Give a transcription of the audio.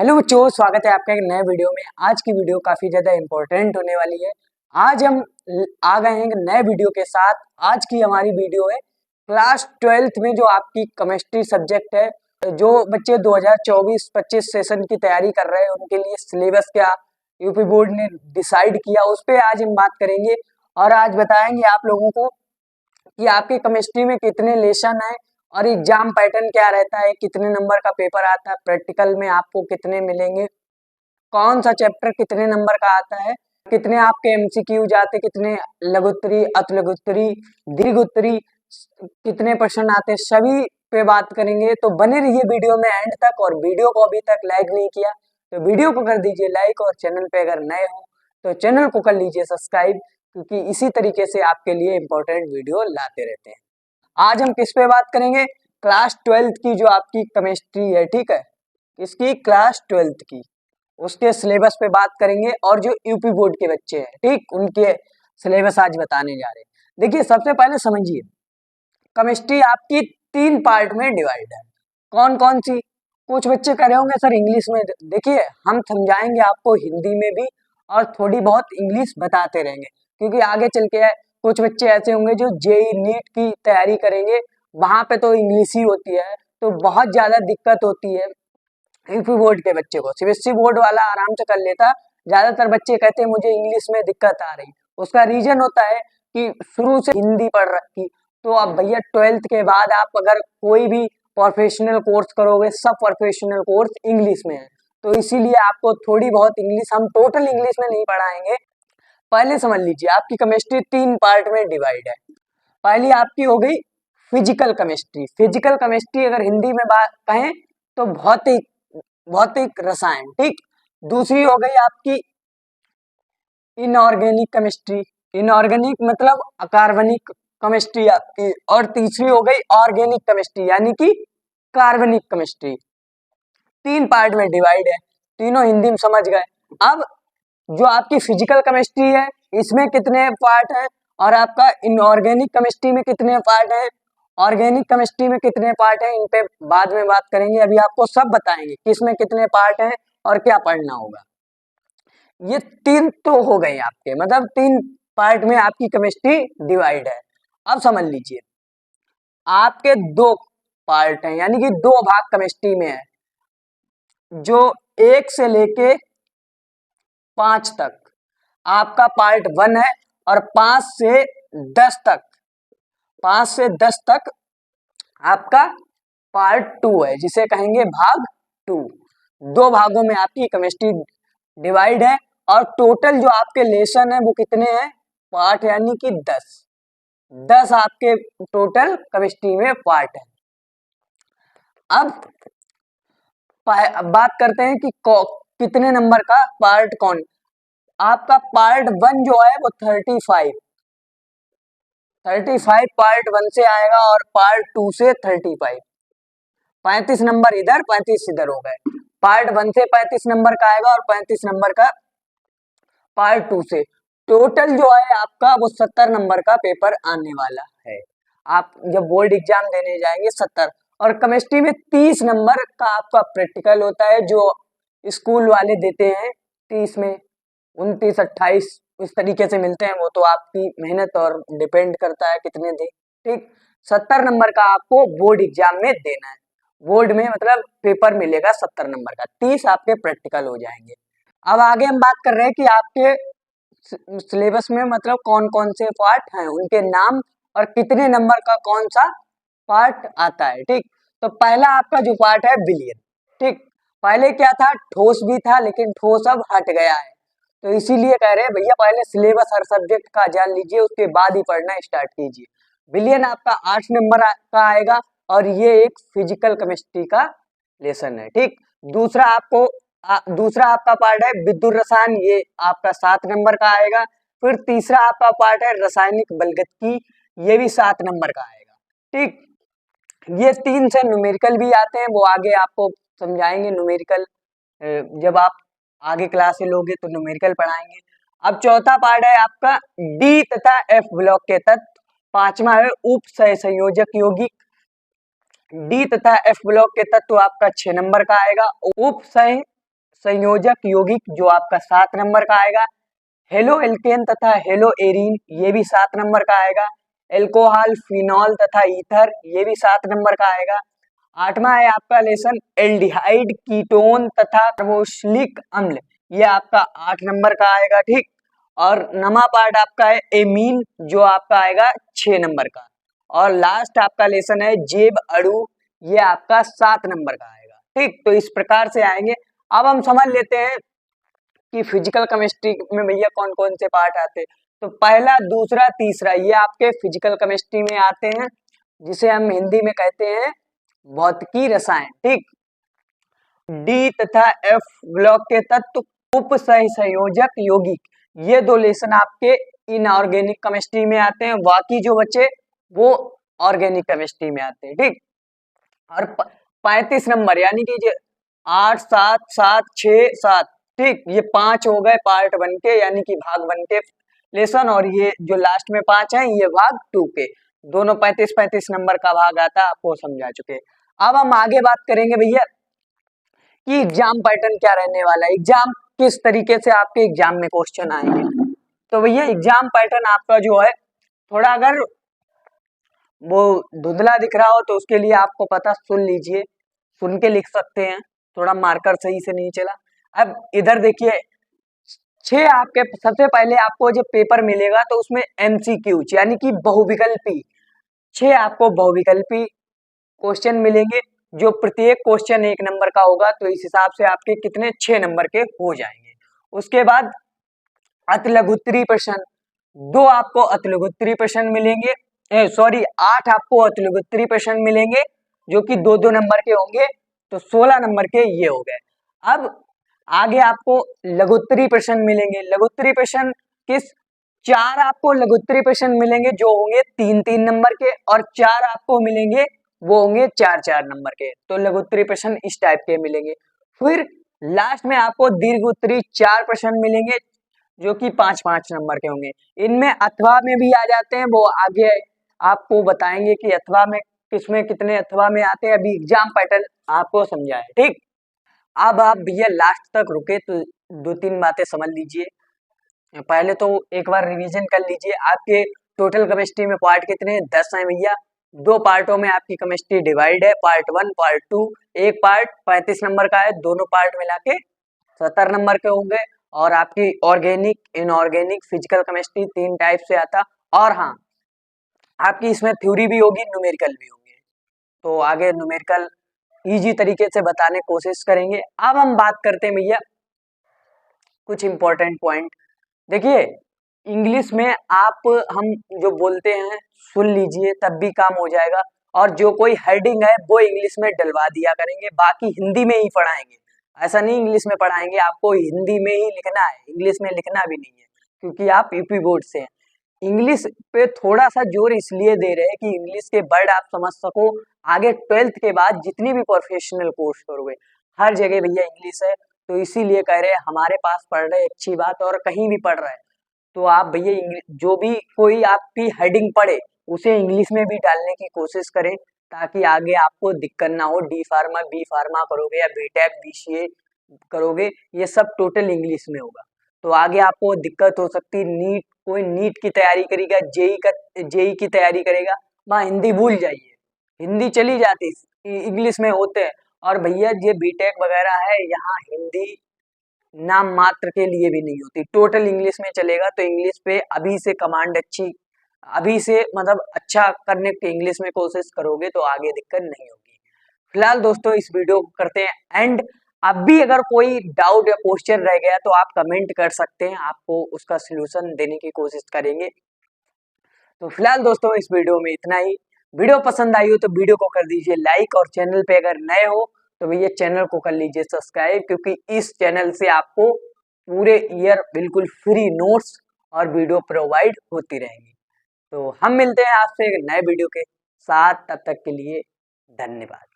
Hello बच्चों, स्वागत है आपका एक नए वीडियो में। आज की वीडियो काफी ज्यादा इंपॉर्टेंट होने वाली है। आज हम आ गए हैं एक नए वीडियो के साथ। आज की हमारी वीडियो है क्लास 12th में जो आपकी केमिस्ट्री सब्जेक्ट है। जो बच्चे 2024-25 सेशन की तैयारी कर रहे हैं उनके लिए सिलेबस क्या यूपी बोर्ड ने डिसाइड किया, उस पर आज हम बात करेंगे। और आज बताएंगे आप लोगों को कि आपके केमिस्ट्री में कितने लेसन है और एग्जाम पैटर्न क्या रहता है, कितने नंबर का पेपर आता है, प्रैक्टिकल में आपको कितने मिलेंगे, कौन सा चैप्टर कितने नंबर का आता है, कितने आपके एमसीक्यू जाते, कितने लघुत्तरी, अतिलघुत्तरी, दीर्घोत्तरी, कितने प्रश्न आते, सभी पे बात करेंगे। तो बने रहिए वीडियो में एंड तक। और वीडियो को अभी तक लाइक नहीं किया तो वीडियो को कर दीजिए लाइक, और चैनल पे अगर नए हो तो चैनल को कर लीजिए सब्सक्राइब, क्योंकि इसी तरीके से आपके लिए इंपॉर्टेंट वीडियो लाते रहते हैं। आज हम किस पे बात करेंगे? क्लास 12th की जो आपकी केमिस्ट्री है, ठीक है, इसकी क्लास 12th की उसके सिलेबस पे बात करेंगे। और जो यूपी बोर्ड के बच्चे हैं, ठीक, उनके सिलेबस आज बताने जा रहे हैं। देखिए, सबसे पहले समझिए, केमिस्ट्री आपकी 3 पार्ट में डिवाइड है। कौन कौन सी? कुछ बच्चे कह रहे होंगे सर इंग्लिश में। देखिए, हम समझाएंगे आपको हिंदी में भी और थोड़ी बहुत इंग्लिश बताते रहेंगे, क्योंकि आगे चल के कुछ बच्चे ऐसे होंगे जो जेई नीट की तैयारी करेंगे, वहां पे तो इंग्लिश ही होती है, तो बहुत ज्यादा दिक्कत होती है यूपी बोर्ड के बच्चे को। सीबीएसई बोर्ड वाला आराम से कर लेता। ज्यादातर बच्चे कहते हैं मुझे इंग्लिश में दिक्कत आ रही। उसका रीजन होता है कि शुरू से हिंदी पढ़ रखी। तो अब भैया 12th के बाद आप अगर कोई भी प्रोफेशनल कोर्स करोगे, सब प्रोफेशनल कोर्स इंग्लिश में है, तो इसीलिए आपको थोड़ी बहुत इंग्लिश, हम टोटल इंग्लिश में नहीं पढ़ाएंगे। पहले समझ लीजिए, आपकी केमिस्ट्री 3 पार्ट में डिवाइड है। पहली आपकी हो गई फिजिकल केमिस्ट्री। फिजिकल केमिस्ट्री अगर हिंदी में बात कहें तो भौतिक भौतिक रसायन, ठीक। दूसरी हो गई आपकी इनऑर्गेनिक केमिस्ट्री। इनऑर्गेनिक मतलब अकार्बनिक केमिस्ट्री आपकी। और तीसरी हो गई ऑर्गेनिक केमिस्ट्री, यानी कि कार्बनिक केमिस्ट्री। 3 पार्ट में डिवाइड है, तीनों हिंदी में समझ गए। अब जो आपकी फिजिकल केमिस्ट्री है, इसमें कितने पार्ट हैं, और आपका इनऑर्गेनिक केमिस्ट्री में कितने पार्ट हैं, ऑर्गेनिक केमिस्ट्री में कितने पार्ट हैं, इन पे बाद में बात करेंगे। अभी आपको सब बताएंगे किसमें कितने पार्ट हैं और क्या पढ़ना होगा। ये 3 तो हो गए आपके, मतलब 3 पार्ट में आपकी केमिस्ट्री डिवाइड है। अब समझ लीजिए, आपके 2 पार्ट हैं, यानी कि 2 भाग केमिस्ट्री में है, जो 1 से लेके 5 तक आपका पार्ट 1 है, और 5 से 10 तक 5 से 10 तक आपका पार्ट 2 है, जिसे कहेंगे भाग 2। 2 भागों में आपकी केमिस्ट्री डिवाइड है। और टोटल जो आपके लेसन है वो कितने हैं? पार्ट, यानी कि 10 आपके टोटल केमिस्ट्री में पार्ट है। अब बात करते हैं कि कितने नंबर का पार्ट कौन। आपका पार्ट 1 जो है वो 35 पार्ट 1 से आएगा, और पार्ट 2 से 35 नंबर इधर 35 इधर हो गए। पार्ट 1 से 35 नंबर का आएगा, और 35 नंबर का पार्ट 2 से। टोटल जो है आपका वो 70 नंबर का पेपर आने वाला है। आप जब बोर्ड एग्जाम देने जाएंगे 70। और केमिस्ट्री में 30 नंबर का आपका प्रैक्टिकल होता है, जो स्कूल वाले देते हैं। 30 में 29, 28 इस तरीके से मिलते हैं। वो तो आपकी मेहनत और डिपेंड करता है कितने दे, ठीक। 70 नंबर का आपको बोर्ड एग्जाम में देना है। बोर्ड में मतलब पेपर मिलेगा 70 नंबर का, 30 आपके प्रैक्टिकल हो जाएंगे। अब आगे हम बात कर रहे हैं कि आपके सिलेबस में मतलब कौन कौन से पार्ट हैं, उनके नाम, और कितने नंबर का कौन सा पार्ट आता है, ठीक। तो पहला आपका जो पार्ट है विलियन, ठीक। पहले क्या था? ठोस भी था, लेकिन ठोस अब हट गया है। तो इसीलिए कह रहे हैं भैया पहले सिलेबस हर सब्जेक्ट का जान लीजिए, उसके बाद ही पढ़ना स्टार्ट कीजिए। विलियन आपका 8 नंबर का आएगा, और ये एक फिजिकल केमिस्ट्री का लेसन है, ठीक। दूसरा आपका पार्ट है विद्युत रसायन, ये आपका 7 नंबर का आएगा। फिर तीसरा आपका पार्ट है रासायनिक बलगतकी, ये भी 7 नंबर का आएगा, ठीक। ये 3 से न्यूमेरिकल भी आते हैं, वो आगे आपको समझाएंगे। न्यूमेरिकल जब आप आगे क्लास से लोगे तो न्यूमेरिकल पढ़ाएंगे। अब चौथा पार्ट है आपका डी तथा एफ ब्लॉक के तत्व। पांचवा है उप संयोजक यौगिक। डी तथा एफ ब्लॉक के तत्व आपका 6 नंबर का आएगा। उप संयोजक यौगिक जो आपका 7 नंबर का आएगा। हेलो एल्केन तथा हेलो एरीन ये भी 7 नंबर का आएगा। एल्कोहल, फिनॉल तथा ईथर ये भी 7 नंबर का आएगा। 8वां है आपका लेसन एल्डिहाइड, कीटोन तथा कार्बोक्सिलिक अम्ल, ये आपका 8 नंबर का आएगा। ठीक, और 9वां पार्ट आपका है एमीन जो आपका आएगा 6 नंबर का। और लास्ट आपका लेसन है जैव अणु, ये आपका 7 नंबर का आएगा। ठीक, तो इस प्रकार से आएंगे। अब हम समझ लेते हैं कि फिजिकल केमिस्ट्री में भैया कौन कौन से पार्ट आते हैं। तो पहला, दूसरा, तीसरा ये आपके फिजिकल केमिस्ट्री में आते हैं, जिसे हम हिंदी में कहते हैं भौतिकी रसायन। ठीक, डी तथा एफ ब्लॉक के तत्व, उप सहसंयोजक यौगिक, ये 2 लेसन आपके इनऑर्गेनिक केमिस्ट्री में आते हैं। बाकी जो बचे वो ऑर्गेनिक केमिस्ट्री में आते हैं। ठीक, और 35 नंबर यानी कि 8 7 7 6 7, ठीक, ये 5 हो गए पार्ट 1 के यानी कि भाग 1 के लेसन, और ये जो लास्ट में 5 हैं ये भाग 2 के, दोनों 35-35 नंबर का भाग आता है, आपको समझा चुके। अब हम आगे बात करेंगे भैया कि एग्जाम पैटर्न क्या रहने वाला है, एग्जाम किस तरीके से आपके एग्जाम में क्वेश्चन आएंगे। तो भैया एग्जाम पैटर्न आपका जो है थोड़ा अगर वो धुंधला दिख रहा हो तो उसके लिए आपको पता सुन लीजिए, सुन के लिख सकते हैं, थोड़ा मार्कर सही से नहीं चला। अब इधर देखिए 6 आपके सबसे पहले आपको जो पेपर मिलेगा तो उसमें एमसीक्यू यानी कि बहुविकल्पी 6 आपको बहुविकल्पी क्वेश्चन मिलेंगे, जो प्रत्येक क्वेश्चन 1 नंबर का होगा, तो इस हिसाब से आपके कितने 6 नंबर के हो जाएंगे। उसके बाद अतिलघुत्तरी प्रश्न, 2 आपको अतिलघुत्तरी प्रश्न मिलेंगे, सॉरी 8 आपको अतिलघुत्तरी प्रश्न मिलेंगे जो कि 2-2 नंबर के होंगे, तो 16 नंबर के ये हो गए। अब आगे आपको लघुत्तरी प्रश्न मिलेंगे, लघुत्तरी प्रश्न किस 4 आपको लघुत्तरी प्रश्न मिलेंगे जो होंगे 3-3 नंबर के, और 4 आपको मिलेंगे वो होंगे 4-4 नंबर के, तो लघुत्तरी प्रश्न इस टाइप के मिलेंगे। फिर लास्ट में आपको दीर्घ उत्तरी 4 प्रश्न मिलेंगे जो कि 5-5 नंबर के होंगे। इनमें अथवा में भी आ जाते हैं, वो आगे आपको बताएंगे कि अथवा में किसमें कितने अथवा में आते हैं, अभी एग्जाम पैटर्न आपको समझाए। ठीक, अब आप भैया लास्ट तक रुके तो 2-3 बातें समझ लीजिए। पहले तो एक बार रिवीजन कर लीजिए, आपके टोटल केमिस्ट्री में पार्ट कितने हैं, 10 हैं भैया। 2 पार्टों में आपकी केमिस्ट्री डिवाइड है, पार्ट 1 पार्ट 2। एक पार्ट 35 नंबर का है, दोनों पार्ट मिला के 70 नंबर के होंगे। और आपकी organic, inorganic, physical chemistry 3 type से आता। और हाँ, आपकी इसमें थ्योरी भी होगी, न्यूमेरिकल भी होंगे, तो आगे न्यूमेरिकल इजी तरीके से बताने कोशिश करेंगे। अब हम बात करते हैं भैया कुछ इंपॉर्टेंट पॉइंट। देखिए इंग्लिश में आप हम जो बोलते हैं सुन लीजिए तब भी काम हो जाएगा, और जो कोई हेडिंग है वो इंग्लिश में डलवा दिया करेंगे, बाकी हिंदी में ही पढ़ाएंगे। ऐसा नहीं इंग्लिश में पढ़ाएंगे, आपको हिंदी में ही लिखना है, इंग्लिश में लिखना भी नहीं है, क्योंकि आप यूपी बोर्ड से हैं। इंग्लिश पे थोड़ा सा जोर इसलिए दे रहे हैं कि इंग्लिश के वर्ड आप समझ सको, आगे 12th के बाद जितनी भी प्रोफेशनल कोर्स करोगे हर जगह भैया इंग्लिश है, तो इसीलिए कह रहे हैं हमारे पास पढ़ रहे अच्छी बात, और कहीं भी पढ़ रहे हैं तो आप भैया जो भी कोई आपकी हेडिंग पढ़े उसे इंग्लिश में भी डालने की कोशिश करें, ताकि आगे आपको दिक्कत ना हो। डी फार्मा, बी फार्मा करोगे या बीटेक, बीसीए करोगे, ये सब टोटल इंग्लिश में होगा, तो आगे आपको दिक्कत हो सकती। नीट, कोई नीट की तैयारी करेगा, जेई की तैयारी करेगा, वहाँ हिंदी भूल जाइए, हिंदी चली जाती, इंग्लिश में होते हैं। और भैया ये बीटेक वगैरह है, यहाँ हिंदी नाम मात्र के लिए भी नहीं होती, टोटल इंग्लिश में चलेगा, तो इंग्लिश पे अभी से कमांड अच्छी, अभी से मतलब अच्छा करने की इंग्लिश में कोशिश करोगे तो आगे दिक्कत नहीं होगी। फिलहाल दोस्तों इस वीडियो को करते हैं एंड। अब भी अगर कोई डाउट या क्वेश्चन रह गया तो आप कमेंट कर सकते हैं, आपको उसका सलूशन देने की कोशिश करेंगे। तो फिलहाल दोस्तों इस वीडियो में इतना ही। वीडियो पसंद आई हो तो वीडियो को कर दीजिए लाइक, और चैनल पे अगर नए हो तो भैया चैनल को कर लीजिए सब्सक्राइब, क्योंकि इस चैनल से आपको पूरे ईयर बिल्कुल फ्री नोट्स और वीडियो प्रोवाइड होती रहेंगी। तो हम मिलते हैं आपसे एक नए वीडियो के साथ, तब तक के लिए धन्यवाद।